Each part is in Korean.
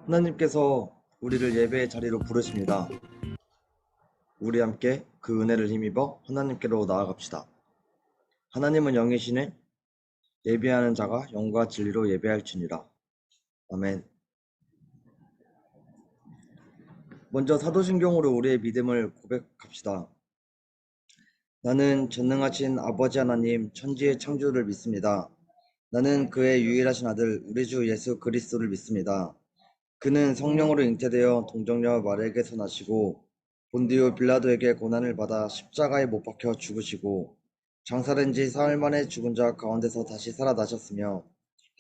하나님께서 우리를 예배의 자리로 부르십니다. 우리 함께 그 은혜를 힘입어 하나님께로 나아갑시다. 하나님은 영이시네. 예배하는 자가 영과 진리로 예배할지니라. 아멘. 먼저 사도신경으로 우리의 믿음을 고백합시다. 나는 전능하신 아버지 하나님 천지의 창조를 믿습니다. 나는 그의 유일하신 아들 우리 주 예수 그리스도를 믿습니다. 그는 성령으로 잉태되어 동정녀 마리아에게서 나시고 본디오 빌라도에게 고난을 받아 십자가에 못 박혀 죽으시고 장사된 지 사흘 만에 죽은 자 가운데서 다시 살아나셨으며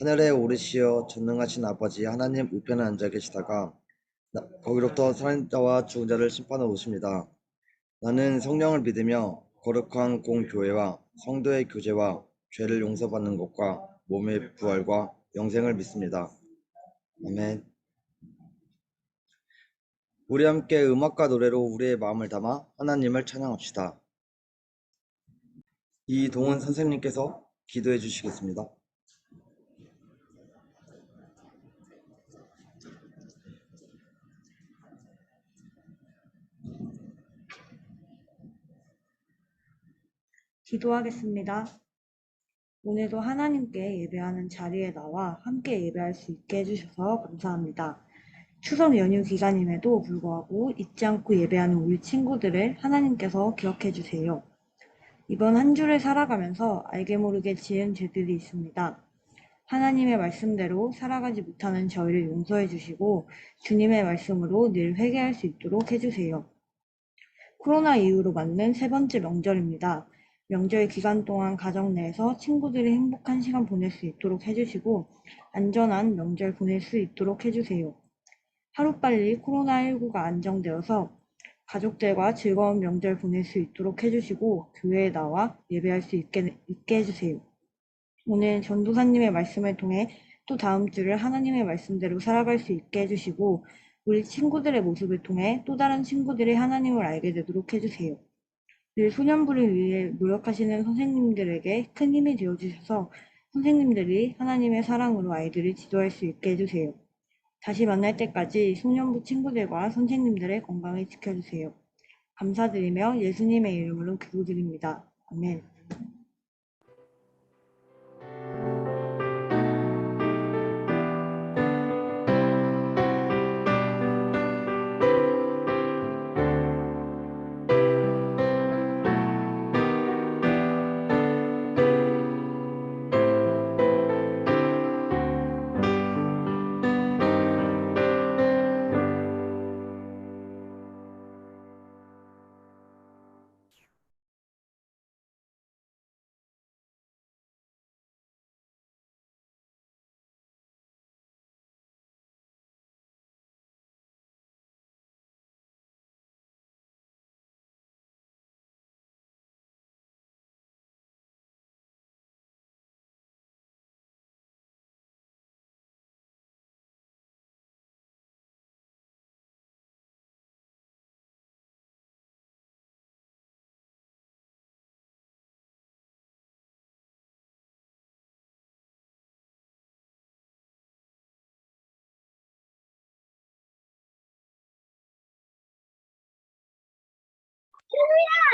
하늘에 오르시어 전능하신 아버지 하나님 우편에 앉아 계시다가 거기로부터 살아있는 자와 죽은 자를 심판하러 오십니다. 나는 성령을 믿으며 거룩한 공교회와 성도의 교제와 죄를 용서받는 것과 몸의 부활과 영생을 믿습니다. 아멘. 우리 함께 음악과 노래로 우리의 마음을 담아 하나님을 찬양합시다. 이동은 선생님께서 기도해 주시겠습니다. 기도하겠습니다. 오늘도 하나님께 예배하는 자리에 나와 함께 예배할 수 있게 해주셔서 감사합니다. 추석 연휴 기간임에도 불구하고 잊지 않고 예배하는 우리 친구들을 하나님께서 기억해 주세요. 이번 한 주를 살아가면서 알게 모르게 지은 죄들이 있습니다. 하나님의 말씀대로 살아가지 못하는 저희를 용서해 주시고 주님의 말씀으로 늘 회개할 수 있도록 해주세요. 코로나 이후로 맞는 세 번째 명절입니다. 명절 기간 동안 가정 내에서 친구들이 행복한 시간 보낼 수 있도록 해주시고 안전한 명절 보낼 수 있도록 해주세요. 하루빨리 코로나19가 안정되어서 가족들과 즐거운 명절 보낼 수 있도록 해주시고 교회에 나와 예배할 수 있게 해주세요. 오늘 전도사님의 말씀을 통해 또 다음 주를 하나님의 말씀대로 살아갈 수 있게 해주시고 우리 친구들의 모습을 통해 또 다른 친구들이 하나님을 알게 되도록 해주세요. 늘 소년부를 위해 노력하시는 선생님들에게 큰 힘이 되어주셔서 선생님들이 하나님의 사랑으로 아이들을 지도할 수 있게 해주세요. 다시 만날 때까지 소년부 친구들과 선생님들의 건강을 지켜주세요. 감사드리며 예수님의 이름으로 기도드립니다. 아멘.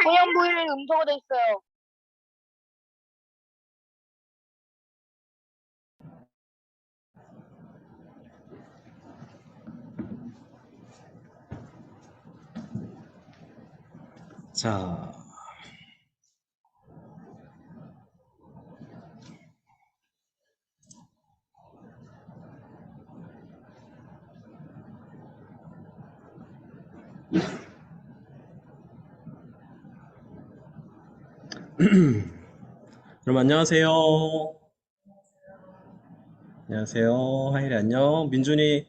소년부일 음소거 돼 있어요. 자, 여러분 안녕하세요. 안녕하세요. 하일이 안녕. 민준이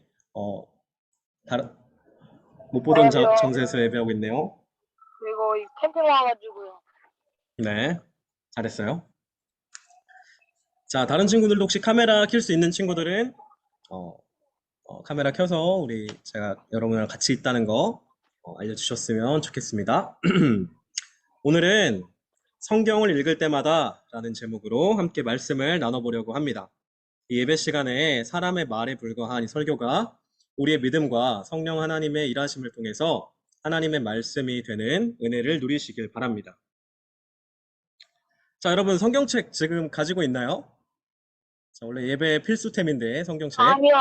다른 못 보던 안녕하세요. 장소에서 예배하고 있네요. 그리고 캠핑 와가지고요. 네, 잘했어요. 자, 다른 친구들도 혹시 카메라 켤 수 있는 친구들은 카메라 켜서 제가 여러분이랑 같이 있다는 거 알려주셨으면 좋겠습니다. 오늘은 성경을 읽을 때마다 라는 제목으로 함께 말씀을 나눠보려고 합니다. 이 예배 시간에 사람의 말에 불과한 이 설교가 우리의 믿음과 성령 하나님의 일하심을 통해서 하나님의 말씀이 되는 은혜를 누리시길 바랍니다. 자, 여러분 성경책 지금 가지고 있나요? 자, 원래 예배 필수템인데 성경책. 아니요.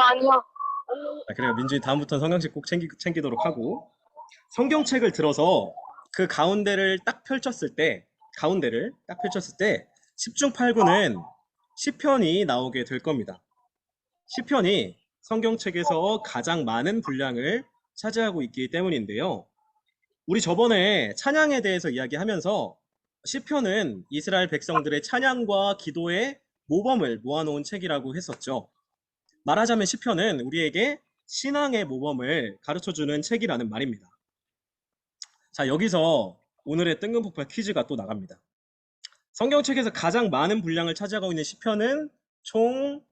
그래요. 민준이 다음부터는 성경책 꼭 챙기도록 하고, 성경책을 들어서 그 가운데를 딱 펼쳤을 때 10중 8구는 시편이 나오게 될 겁니다. 시편이 성경책에서 가장 많은 분량을 차지하고 있기 때문인데요. 우리 저번에 찬양에 대해서 이야기하면서 시편은 이스라엘 백성들의 찬양과 기도의 모범을 모아놓은 책이라고 했었죠. 말하자면 시편은 우리에게 신앙의 모범을 가르쳐주는 책이라는 말입니다. 자, 여기서 오늘의 뜬금폭발 퀴즈가 또 나갑니다. 성경책에서 가장 많은 분량을 차지하고 있는 시편은 총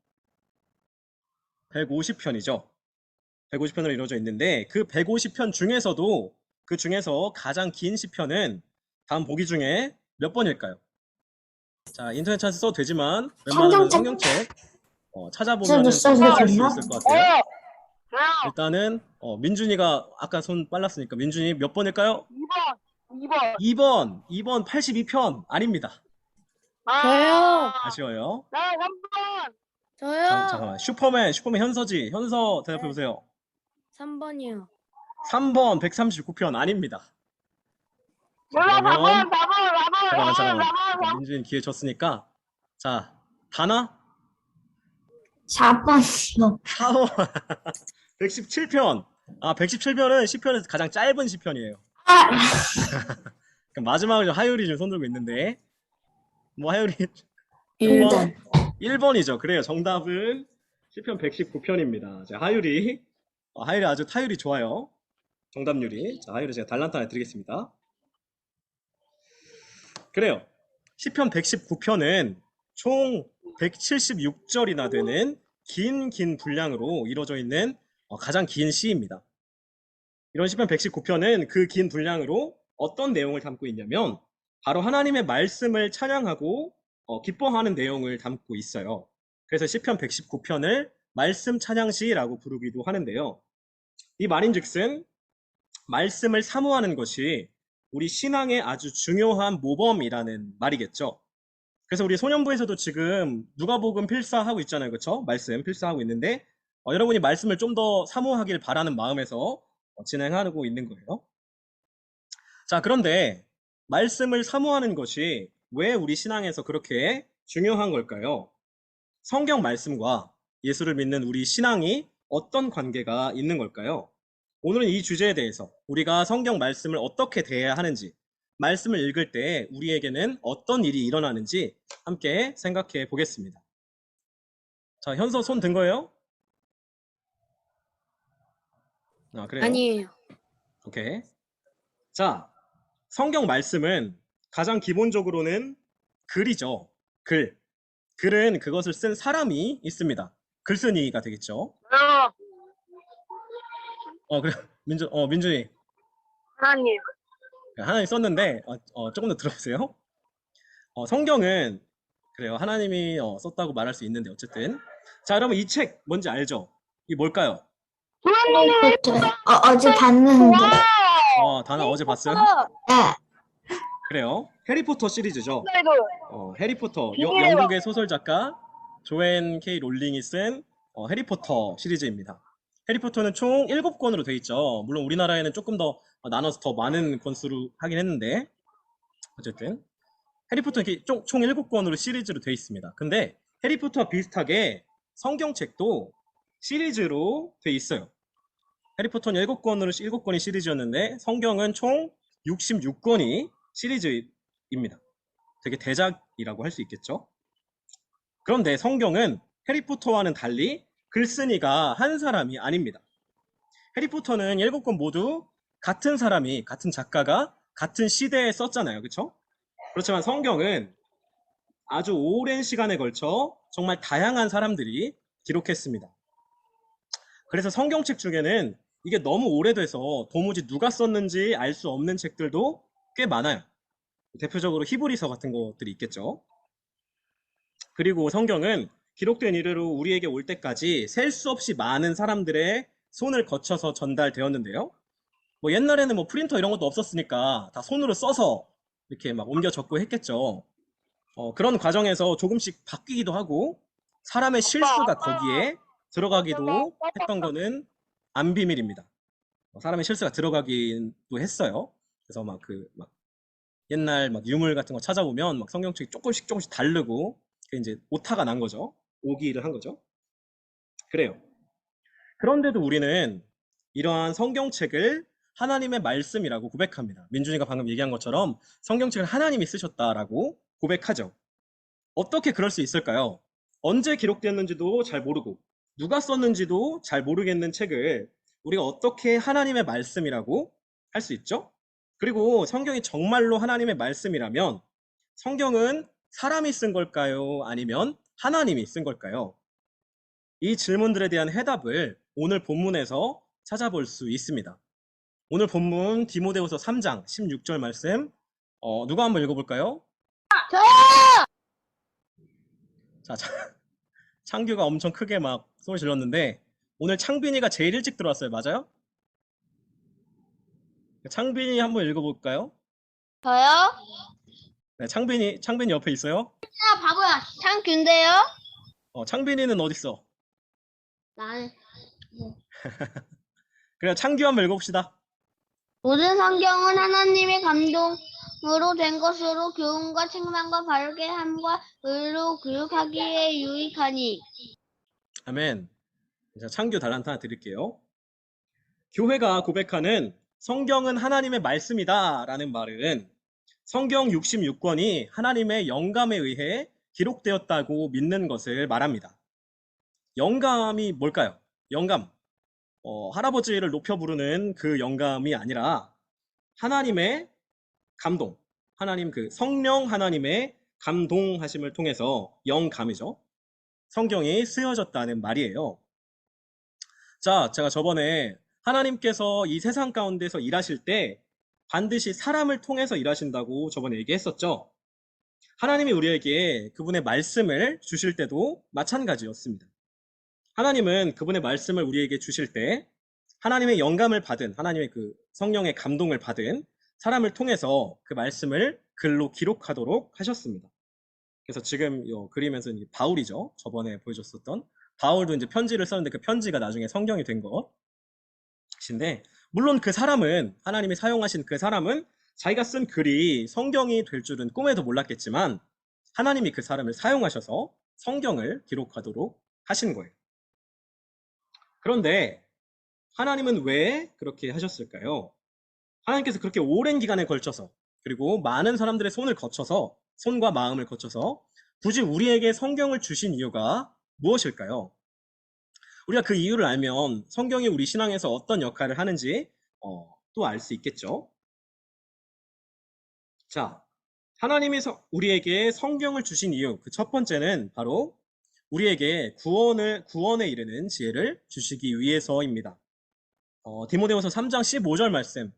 150편이죠. 150편으로 이루어져 있는데 그 150편 중에서도 그 중에서 가장 긴 시편은 다음 보기 중에 몇 번일까요? 자, 인터넷 찾아서 써도 되지만 웬만하면 성경책 찾아보면 찾을 수 있을 것 같아요. 일단은 민준이가 아까 손 빨랐으니까 민준이 몇 번일까요? 2번. 2번 82편 아닙니다. 저요. 아쉬워요. 나 3번. 저요. 잠깐만. 슈퍼맨 현서지. 현서 대답해 보세요. 3번이요. 3번 139편 아닙니다. 몰라, 그러면 4번. 잠깐만. 민준이 기회 줬으니까 자, 다나 4번이요. 4번 117편. 117편은 시편에서 가장 짧은 시편이에요. 아, 그럼 마지막으로 하율이 지금 손 들고 있는데 하율이 1번. 1번이죠. 그래요. 정답은 시편 119편입니다. 자, 하율이 아주 타율이 좋아요. 정답률이. 자, 하율이 제가 달란트 하나 드리겠습니다. 그래요. 시편 119편은 총 176절이나 되는 긴 분량으로 이루어져 있는 가장 긴 시입니다. 이런 시편 119편은 그 긴 분량으로 어떤 내용을 담고 있냐면 바로 하나님의 말씀을 찬양하고 기뻐하는 내용을 담고 있어요. 그래서 시편 119편을 말씀 찬양시라고 부르기도 하는데요. 이 말인즉슨 말씀을 사모하는 것이 우리 신앙의 아주 중요한 모범이라는 말이겠죠. 그래서 우리 소년부에서도 지금 누가복음 필사하고 있잖아요. 그렇죠? 말씀 필사하고 있는데 여러분이 말씀을 좀 더 사모하길 바라는 마음에서 진행하고 있는 거예요. 자, 그런데 말씀을 사모하는 것이 왜 우리 신앙에서 그렇게 중요한 걸까요? 성경 말씀과 예수를 믿는 우리 신앙이 어떤 관계가 있는 걸까요? 오늘은 이 주제에 대해서 우리가 성경 말씀을 어떻게 대해야 하는지, 말씀을 읽을 때 우리에게는 어떤 일이 일어나는지 함께 생각해 보겠습니다. 자, 현서 손 든 거예요? 그래요? 아니에요. 오케이. 자, 성경 말씀은 가장 기본적으로는 글이죠. 글은 그것을 쓴 사람이 있습니다. 글쓴이가 되겠죠. 그래. 민준이. 하나님. 하나님 썼는데, 조금 더 들어보세요. 성경은, 그래요. 하나님이 썼다고 말할 수 있는데, 어쨌든. 자, 여러분, 이 책 뭔지 알죠? 이게 뭘까요? 어제 봤는데. 다나 어제 봤어요? 네. 그래요. 해리포터 시리즈죠. 해리포터. 비밀의 영국의 소설 작가 조앤 K 롤링이 쓴 해리포터 시리즈입니다. 해리포터는 총 7권으로 돼 있죠. 물론 우리나라에는 조금 더 나눠서 더 많은 권수로 하긴 했는데 어쨌든 해리포터는 이렇게 총 7권으로 시리즈로 돼 있습니다. 근데 해리포터와 비슷하게 성경책도 시리즈로 돼 있어요. 해리포터는 7권이 시리즈였는데 성경은 총 66권이 시리즈입니다. 되게 대작이라고 할 수 있겠죠. 그런데 성경은 해리포터와는 달리 글쓴이가 한 사람이 아닙니다. 해리포터는 7권 모두 같은 사람이, 같은 작가가 같은 시대에 썼잖아요. 그렇죠? 그렇지만 성경은 아주 오랜 시간에 걸쳐 정말 다양한 사람들이 기록했습니다. 그래서 성경책 중에는 이게 너무 오래돼서 도무지 누가 썼는지 알 수 없는 책들도 꽤 많아요. 대표적으로 히브리서 같은 것들이 있겠죠. 그리고 성경은 기록된 이래로 우리에게 올 때까지 셀 수 없이 많은 사람들의 손을 거쳐서 전달되었는데요. 뭐 옛날에는 뭐 프린터 이런 것도 없었으니까 다 손으로 써서 이렇게 막 옮겨 적고 했겠죠. 그런 과정에서 조금씩 바뀌기도 하고 사람의 실수가 거기에 들어가기도 했던 거는 안 비밀입니다. 사람의 실수가 들어가기도 했어요. 그래서 막 옛날 막 유물 같은 거 찾아보면 막 성경책이 조금씩 다르고 그게 이제 오타가 난 거죠. 오기를 한 거죠. 그래요. 그런데도 우리는 이러한 성경책을 하나님의 말씀이라고 고백합니다. 민준이가 방금 얘기한 것처럼 성경책을 하나님이 쓰셨다라고 고백하죠. 어떻게 그럴 수 있을까요? 언제 기록되었는지도 잘 모르고 누가 썼는지도 잘 모르겠는 책을 우리가 어떻게 하나님의 말씀이라고 할 수 있죠? 그리고 성경이 정말로 하나님의 말씀이라면 성경은 사람이 쓴 걸까요? 아니면 하나님이 쓴 걸까요? 이 질문들에 대한 해답을 오늘 본문에서 찾아볼 수 있습니다. 오늘 본문 디모데후서 3장 16절 말씀 누가 한번 읽어볼까요? 자, 창규가 엄청 크게 막 소리 질렀는데 오늘 창빈이가 제일 일찍 들어왔어요. 맞아요? 창빈이 한번 읽어볼까요? 저요? 네, 창빈이 옆에 있어요? 아, 바보야. 창균데요? 창빈이는 어딨어? 나는 그래, 창규 한번 읽어봅시다. 모든 성경은 하나님의 감동으로 된 것으로 교훈과 책망과 바르게 함과 의로 교육하기에 유익하니. 아멘. 자, 창규 달란트 하나 드릴게요. 교회가 고백하는 성경은 하나님의 말씀이다 라는 말은 성경 66권이 하나님의 영감에 의해 기록되었다고 믿는 것을 말합니다. 영감이 뭘까요? 영감. 할아버지를 높여 부르는 그 영감이 아니라 하나님의 감동. 하나님 성령 하나님의 감동하심을 통해서 영감이죠. 성경이 쓰여졌다는 말이에요. 자, 제가 저번에 하나님께서 이 세상 가운데서 일하실 때 반드시 사람을 통해서 일하신다고 저번에 얘기했었죠. 하나님이 우리에게 그분의 말씀을 주실 때도 마찬가지였습니다. 하나님은 그분의 말씀을 우리에게 주실 때 하나님의 영감을 받은, 하나님의 성령의 감동을 받은 사람을 통해서 그 말씀을 글로 기록하도록 하셨습니다. 그래서 지금 이 그림에서는 바울이죠. 저번에 보여줬었던 바울도 이제 편지를 썼는데 그 편지가 나중에 성경이 된 것인데, 물론 그 사람은, 하나님이 사용하신 그 사람은 자기가 쓴 글이 성경이 될 줄은 꿈에도 몰랐겠지만 하나님이 그 사람을 사용하셔서 성경을 기록하도록 하신 거예요. 그런데 하나님은 왜 그렇게 하셨을까요? 하나님께서 그렇게 오랜 기간에 걸쳐서, 그리고 많은 사람들의 손과 마음을 거쳐서 굳이 우리에게 성경을 주신 이유가 무엇일까요? 우리가 그 이유를 알면 성경이 우리 신앙에서 어떤 역할을 하는지 또 알 수 있겠죠. 자, 하나님이 우리에게 성경을 주신 이유, 그 첫 번째는 바로 우리에게 구원에 이르는 지혜를 주시기 위해서입니다. 디모데후서 3장 15절 말씀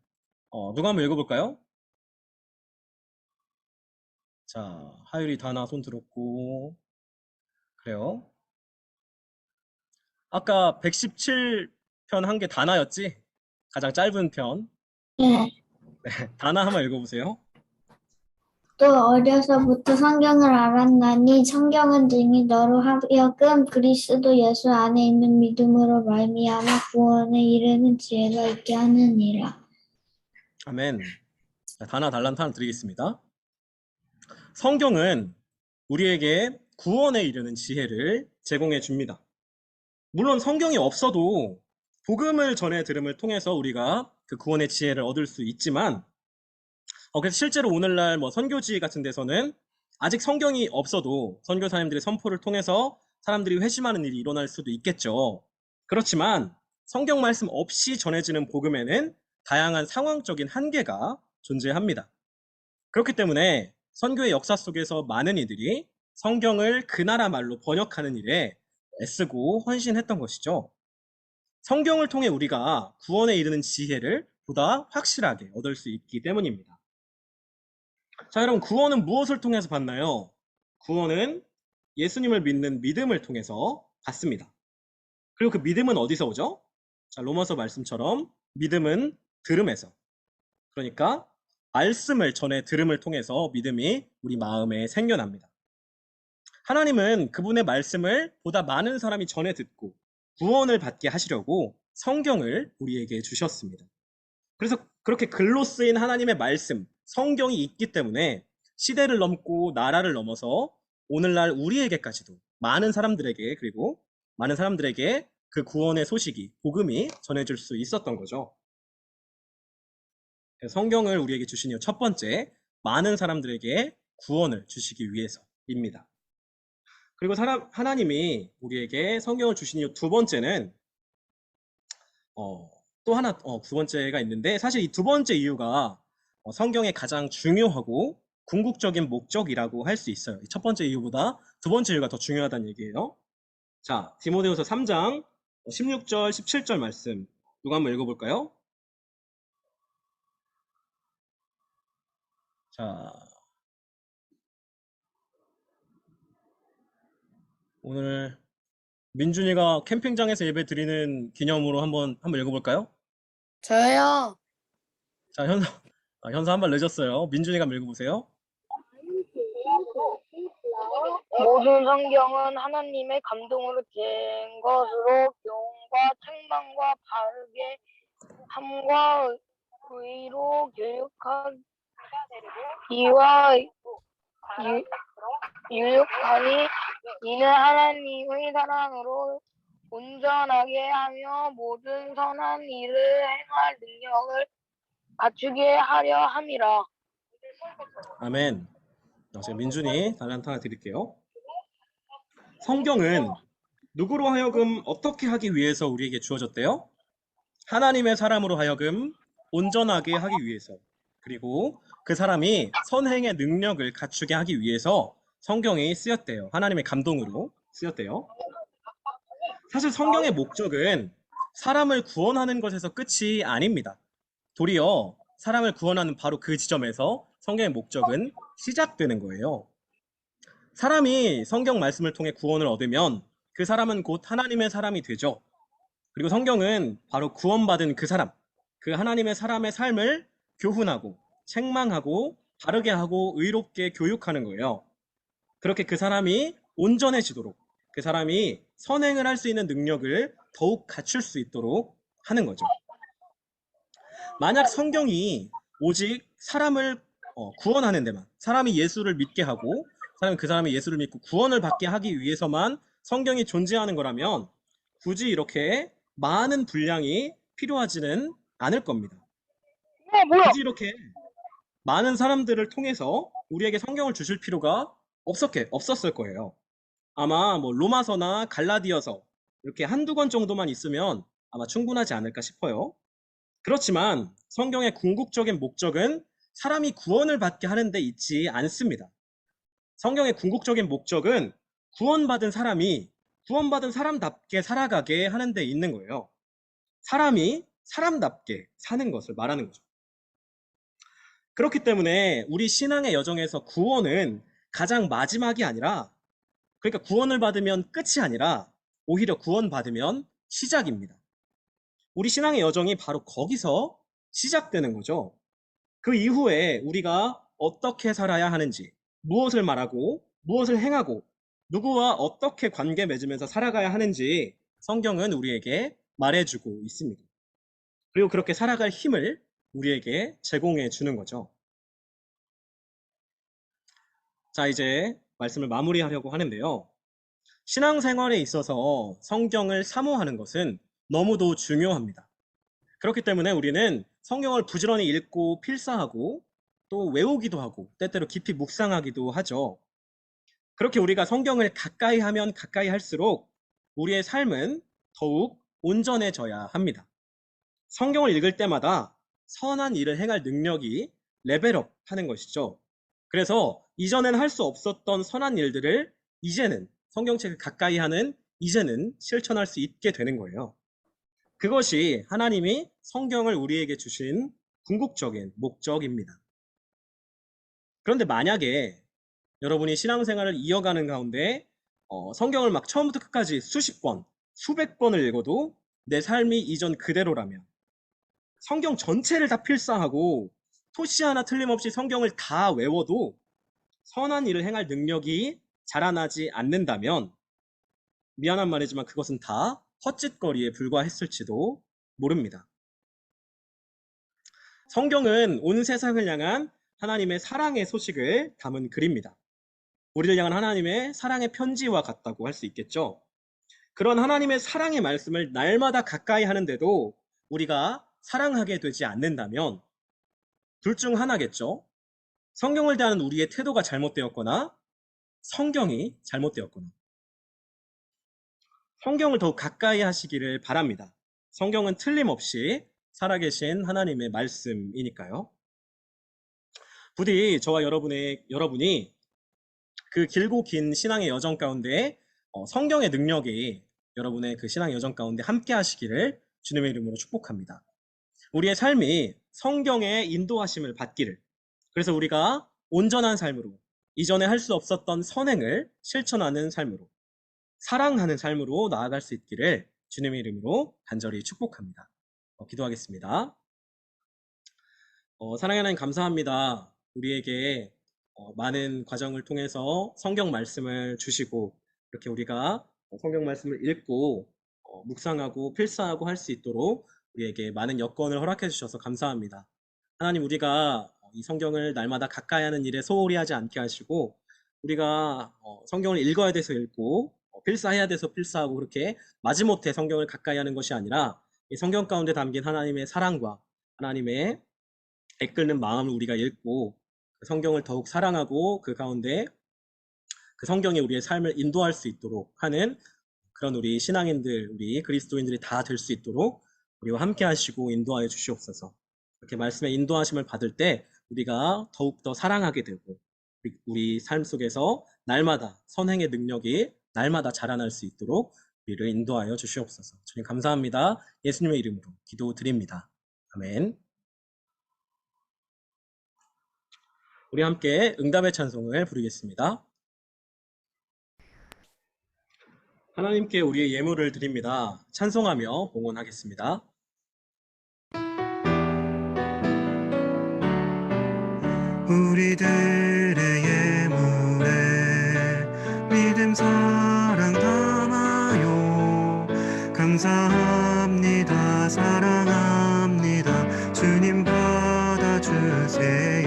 누가 한번 읽어볼까요? 자, 하율이 다나 손 들었고, 그래요. 아까 117편 한 게 다나였지? 가장 짧은 편. 네. 다나 한번 읽어보세요. 또 어려서부터 성경을 알았나니 성경은 등이 너로 하여금 그리스도 예수 안에 있는 믿음으로 말미암아 구원에 이르는 지혜가 있게 하느니라. 아멘. 자, 다나 달란트 하나 드리겠습니다. 성경은 우리에게 구원에 이르는 지혜를 제공해 줍니다. 물론 성경이 없어도 복음을 전해 들음을 통해서 우리가 그 구원의 지혜를 얻을 수 있지만, 그래서 실제로 오늘날 선교지 같은 데서는 아직 성경이 없어도 선교사님들의 선포를 통해서 사람들이 회심하는 일이 일어날 수도 있겠죠. 그렇지만 성경 말씀 없이 전해지는 복음에는 다양한 상황적인 한계가 존재합니다. 그렇기 때문에 선교의 역사 속에서 많은 이들이 성경을 그 나라 말로 번역하는 일에 애쓰고 헌신했던 것이죠. 성경을 통해 우리가 구원에 이르는 지혜를 보다 확실하게 얻을 수 있기 때문입니다. 자, 여러분, 구원은 무엇을 통해서 받나요? 구원은 예수님을 믿는 믿음을 통해서 받습니다. 그리고 그 믿음은 어디서 오죠? 자, 로마서 말씀처럼 믿음은 들음에서. 그러니까 말씀을 전해 들음을 통해서 믿음이 우리 마음에 생겨납니다. 하나님은 그분의 말씀을 보다 많은 사람이 전해 듣고 구원을 받게 하시려고 성경을 우리에게 주셨습니다. 그래서 그렇게 글로 쓰인 하나님의 말씀, 성경이 있기 때문에 시대를 넘고 나라를 넘어서 오늘날 우리에게까지도 많은 사람들에게, 그리고 많은 사람들에게 그 구원의 소식이, 복음이 전해질 수 있었던 거죠. 성경을 우리에게 주신 이유 첫 번째, 많은 사람들에게 구원을 주시기 위해서입니다. 그리고 하나님이 우리에게 성경을 주신 이유 두 번째는 또 하나 두 번째가 있는데, 사실 이 두 번째 이유가 성경의 가장 중요하고 궁극적인 목적이라고 할 수 있어요. 첫 번째 이유보다 두 번째 이유가 더 중요하다는 얘기예요. 자, 디모데후서 3장 16절, 17절 말씀 누가 한번 읽어볼까요? 자, 오늘 민준이가 캠핑장에서 예배 드리는 기념으로 한번 읽어볼까요? 저요. 자, 현서 한 발 늦었어요. 민준이가 한번 읽어보세요. 모든 성경은 하나님의 감동으로 된 것으로 교훈과 책망과 바르게 함과 의로 교육하기와 유익하니 이는 하나님의 사랑으로 온전하게 하며 모든 선한 일을 행할 능력을 갖추게 하려 함이라. 아멘. 제가 민준이 달란트 하나 드릴게요. 성경은 누구로 하여금 어떻게 하기 위해서 우리에게 주어졌대요? 하나님의 사람으로 하여금 온전하게 하기 위해서, 그리고 그 사람이 선행의 능력을 갖추게 하기 위해서 성경이 쓰였대요. 하나님의 감동으로 쓰였대요. 사실 성경의 목적은 사람을 구원하는 것에서 끝이 아닙니다. 도리어 사람을 구원하는 바로 그 지점에서 성경의 목적은 시작되는 거예요. 사람이 성경 말씀을 통해 구원을 얻으면 그 사람은 곧 하나님의 사람이 되죠. 그리고 성경은 바로 구원받은 그 사람, 그 하나님의 사람의 삶을 교훈하고 책망하고 바르게 하고 의롭게 교육하는 거예요. 그렇게 그 사람이 온전해지도록, 그 사람이 선행을 할 수 있는 능력을 더욱 갖출 수 있도록 하는 거죠. 만약 성경이 오직 사람을 구원하는 데만, 사람이 예수를 믿게 하고 그 사람이 예수를 믿고 구원을 받게 하기 위해서만 성경이 존재하는 거라면 굳이 이렇게 많은 분량이 필요하지는 않을 겁니다. 굳이 이렇게 많은 사람들을 통해서 우리에게 성경을 주실 필요가 없었을 거예요. 아마 뭐 로마서나 갈라디아서 이렇게 한두 권 정도만 있으면 아마 충분하지 않을까 싶어요. 그렇지만 성경의 궁극적인 목적은 사람이 구원을 받게 하는 데 있지 않습니다. 성경의 궁극적인 목적은 구원받은 사람이 구원받은 사람답게 살아가게 하는 데 있는 거예요. 사람이 사람답게 사는 것을 말하는 거죠. 그렇기 때문에 우리 신앙의 여정에서 구원은 가장 마지막이 아니라, 그러니까 구원을 받으면 끝이 아니라 오히려 구원받으면 시작입니다. 우리 신앙의 여정이 바로 거기서 시작되는 거죠. 그 이후에 우리가 어떻게 살아야 하는지, 무엇을 말하고 무엇을 행하고 누구와 어떻게 관계 맺으면서 살아가야 하는지 성경은 우리에게 말해주고 있습니다. 그리고 그렇게 살아갈 힘을 우리에게 제공해 주는 거죠. 자, 이제 말씀을 마무리하려고 하는데요. 신앙생활에 있어서 성경을 사모하는 것은 너무도 중요합니다. 그렇기 때문에 우리는 성경을 부지런히 읽고 필사하고 또 외우기도 하고 때때로 깊이 묵상하기도 하죠. 그렇게 우리가 성경을 가까이 하면 가까이 할수록 우리의 삶은 더욱 온전해져야 합니다. 성경을 읽을 때마다 선한 일을 행할 능력이 레벨업 하는 것이죠. 그래서 이전엔 할 수 없었던 선한 일들을 이제는 성경책을 가까이 하는 이제는 실천할 수 있게 되는 거예요. 그것이 하나님이 성경을 우리에게 주신 궁극적인 목적입니다. 그런데 만약에 여러분이 신앙생활을 이어가는 가운데 성경을 막 처음부터 끝까지 수십 권, 수백 권을 읽어도 내 삶이 이전 그대로라면 성경 전체를 다 필사하고 토시 하나 틀림없이 성경을 다 외워도 선한 일을 행할 능력이 자라나지 않는다면 미안한 말이지만 그것은 다 헛짓거리에 불과했을지도 모릅니다. 성경은 온 세상을 향한 하나님의 사랑의 소식을 담은 글입니다. 우리를 향한 하나님의 사랑의 편지와 같다고 할 수 있겠죠. 그런 하나님의 사랑의 말씀을 날마다 가까이 하는데도 우리가 사랑하게 되지 않는다면 둘 중 하나겠죠. 성경을 대하는 우리의 태도가 잘못되었거나 성경이 잘못되었거나. 성경을 더욱 가까이 하시기를 바랍니다. 성경은 틀림없이 살아계신 하나님의 말씀이니까요. 부디 저와 여러분이 그 길고 긴 신앙의 여정 가운데 성경의 능력이 여러분의 그 신앙의 여정 가운데 함께 하시기를 주님의 이름으로 축복합니다. 우리의 삶이 성경의 인도하심을 받기를, 그래서 우리가 온전한 삶으로, 이전에 할 수 없었던 선행을 실천하는 삶으로, 사랑하는 삶으로 나아갈 수 있기를 주님의 이름으로 간절히 축복합니다. 기도하겠습니다. 사랑하는 하나님 감사합니다. 우리에게 많은 과정을 통해서 성경 말씀을 주시고 이렇게 우리가 성경 말씀을 읽고 묵상하고 필사하고 할 수 있도록 우리에게 많은 여건을 허락해 주셔서 감사합니다. 하나님, 우리가 이 성경을 날마다 가까이 하는 일에 소홀히 하지 않게 하시고 우리가 성경을 읽어야 돼서 읽고 필사해야 돼서 필사하고 그렇게 마지못해 성경을 가까이 하는 것이 아니라 이 성경 가운데 담긴 하나님의 사랑과 하나님의 애끓는 마음을 우리가 읽고 그 성경을 더욱 사랑하고 그 가운데 그 성경이 우리의 삶을 인도할 수 있도록 하는 그런 우리 신앙인들, 우리 그리스도인들이 다 될 수 있도록 우리와 함께 하시고 인도하여 주시옵소서. 이렇게 말씀의 인도하심을 받을 때 우리가 더욱더 사랑하게 되고 우리 삶 속에서 날마다 선행의 능력이 날마다 자라날 수 있도록 우리를 인도하여 주시옵소서. 주님 감사합니다. 예수님의 이름으로 기도드립니다. 아멘. 우리 함께 응답의 찬송을 부르겠습니다. 하나님께 우리의 예물을 드립니다. 찬송하며 봉헌하겠습니다. 우리들의 예물에 믿음 사랑 담아요. 감사합니다. 사랑합니다. 주님 받아주세요.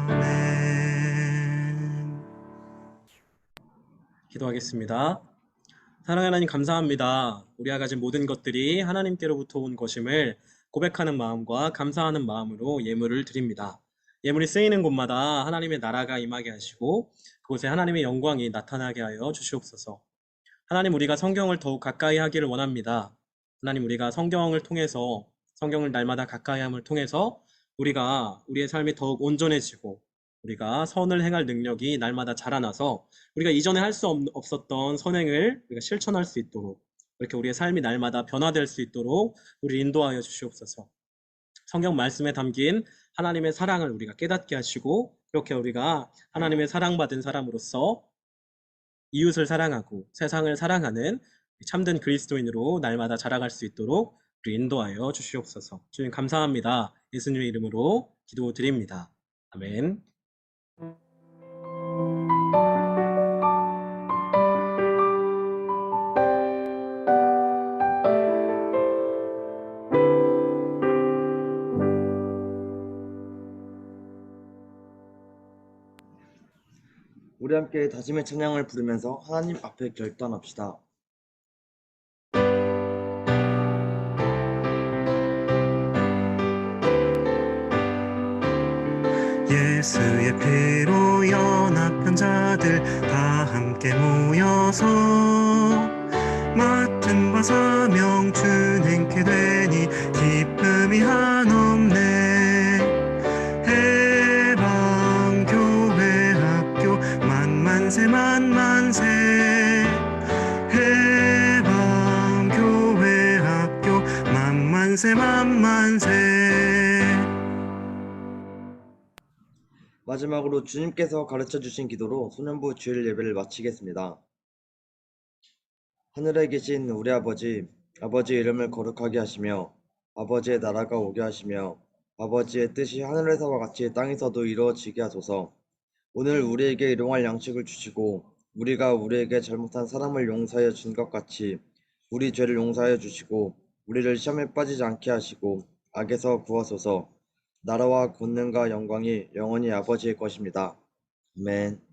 아멘. 기도하겠습니다. 사랑하는 하나님 감사합니다. 우리가 가진 모든 것들이 하나님께로부터 온 것임을 고백하는 마음과 감사하는 마음으로 예물을 드립니다. 예물이 쓰이는 곳마다 하나님의 나라가 임하게 하시고 그곳에 하나님의 영광이 나타나게 하여 주시옵소서. 하나님, 우리가 성경을 더욱 가까이 하기를 원합니다. 하나님, 우리가 성경을 통해서, 성경을 날마다 가까이 함을 통해서 우리가 우리의 삶이 더욱 온전해지고 우리가 선을 행할 능력이 날마다 자라나서 우리가 이전에 할 수 없었던 선행을 우리가 실천할 수 있도록, 이렇게 우리의 삶이 날마다 변화될 수 있도록 우리 인도하여 주시옵소서. 성경 말씀에 담긴 하나님의 사랑을 우리가 깨닫게 하시고 이렇게 우리가 하나님의 사랑받은 사람으로서 이웃을 사랑하고 세상을 사랑하는 참된 그리스도인으로 날마다 자라갈 수 있도록 우리 인도하여 주시옵소서. 주님 감사합니다. 예수님의 이름으로 기도드립니다. 아멘. 우리 함께 다짐의 찬양을 부르면서 하나님 앞에 결단합시다. 예수의 피로 연합한 자들 다 함께 모여서 맡은 바 사명 준행케 되니 기쁨이 한없네. 해방교회 학교 만만세 만만세. 해방교회 학교 만만세 만만세. 마지막으로 주님께서 가르쳐 주신 기도로 소년부 주일 예배를 마치겠습니다. 하늘에 계신 우리 아버지, 아버지의 이름을 거룩하게 하시며 아버지의 나라가 오게 하시며 아버지의 뜻이 하늘에서와 같이 땅에서도 이루어지게 하소서. 오늘 우리에게 일용할 양식을 주시고 우리가 우리에게 잘못한 사람을 용서하여 준 것 같이 우리 죄를 용서하여 주시고 우리를 시험에 빠지지 않게 하시고 악에서 구하소서. 나라와 권능과 영광이 영원히 아버지의 것입니다. 아멘.